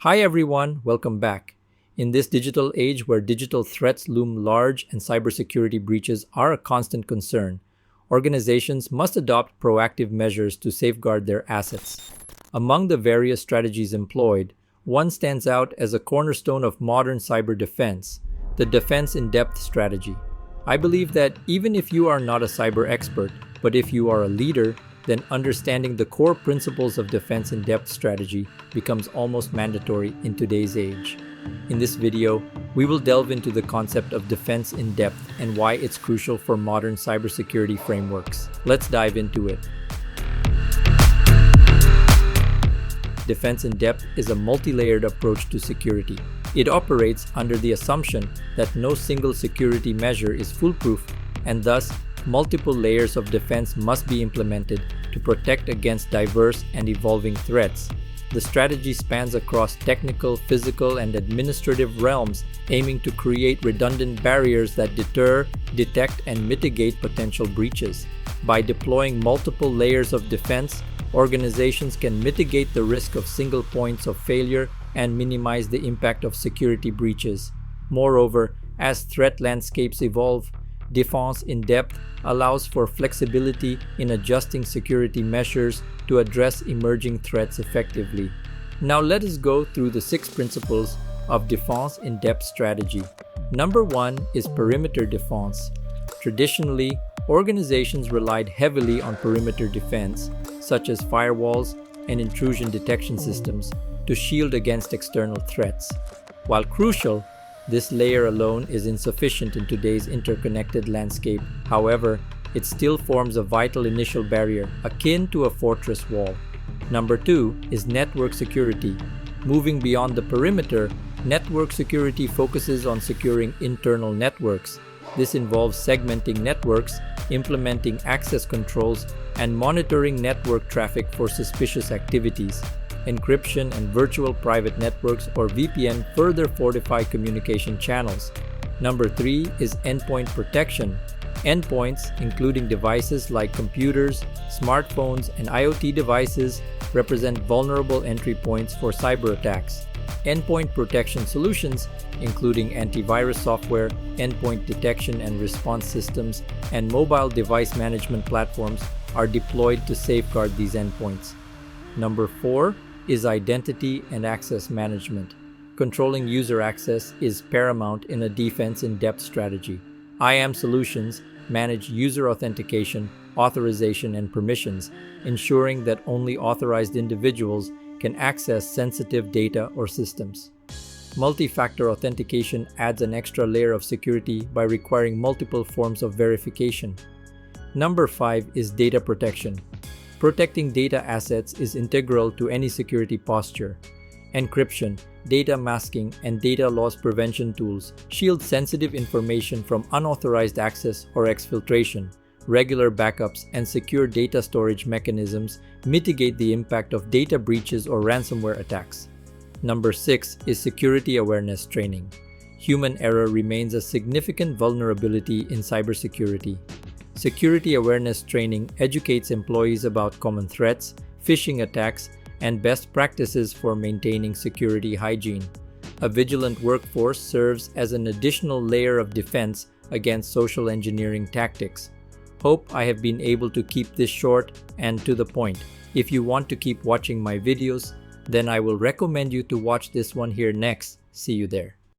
Hi everyone, welcome back. In this digital age where digital threats loom large and cybersecurity breaches are a constant concern, organizations must adopt proactive measures to safeguard their assets. Among the various strategies employed, one stands out as a cornerstone of modern cyber defense, the defense in depth strategy. I believe that even if you are not a cyber expert, but if you are a leader, then understanding the core principles of defense in depth strategy becomes almost mandatory in today's age. In this video, we will delve into the concept of defense in depth and why it's crucial for modern cybersecurity frameworks. Let's dive into it. Defense in depth is a multi-layered approach to security. It operates under the assumption that no single security measure is foolproof, and thus, multiple layers of defense must be implemented to protect against diverse and evolving threats. The strategy spans across technical, physical, and administrative realms, aiming to create redundant barriers that deter, detect, and mitigate potential breaches. By deploying multiple layers of defense, organizations can mitigate the risk of single points of failure and minimize the impact of security breaches. Moreover, as threat landscapes evolve, defense in depth allows for flexibility in adjusting security measures to address emerging threats effectively. Now let us go through the 6 principles of defense in depth strategy. Number 1 is perimeter defense. Traditionally, organizations relied heavily on perimeter defense, such as firewalls and intrusion detection systems, to shield against external threats. While crucial, this layer alone is insufficient in today's interconnected landscape. However, it still forms a vital initial barrier, akin to a fortress wall. Number 2 is network security. Moving beyond the perimeter, network security focuses on securing internal networks. This involves segmenting networks, implementing access controls, and monitoring network traffic for suspicious activities. Encryption and virtual private networks or VPN further fortify communication channels. Number 3 is endpoint protection. Endpoints, including devices like computers, smartphones, and IoT devices, represent vulnerable entry points for cyber attacks. Endpoint protection solutions, including antivirus software, endpoint detection and response systems, and mobile device management platforms, are deployed to safeguard these endpoints. Number 4 is identity and access management. Controlling user access is paramount in a defense in depth strategy. IAM solutions manage user authentication, authorization, and permissions, ensuring that only authorized individuals can access sensitive data or systems. Multi-factor authentication adds an extra layer of security by requiring multiple forms of verification. Number 5 is data protection. Protecting data assets is integral to any security posture. Encryption, data masking, and data loss prevention tools shield sensitive information from unauthorized access or exfiltration. Regular backups and secure data storage mechanisms mitigate the impact of data breaches or ransomware attacks. Number 6 is security awareness training. Human error remains a significant vulnerability in cybersecurity. Security awareness training educates employees about common threats, phishing attacks, and best practices for maintaining security hygiene. A vigilant workforce serves as an additional layer of defense against social engineering tactics. Hope I have been able to keep this short and to the point. If you want to keep watching my videos, then I will recommend you to watch this one here next. See you there.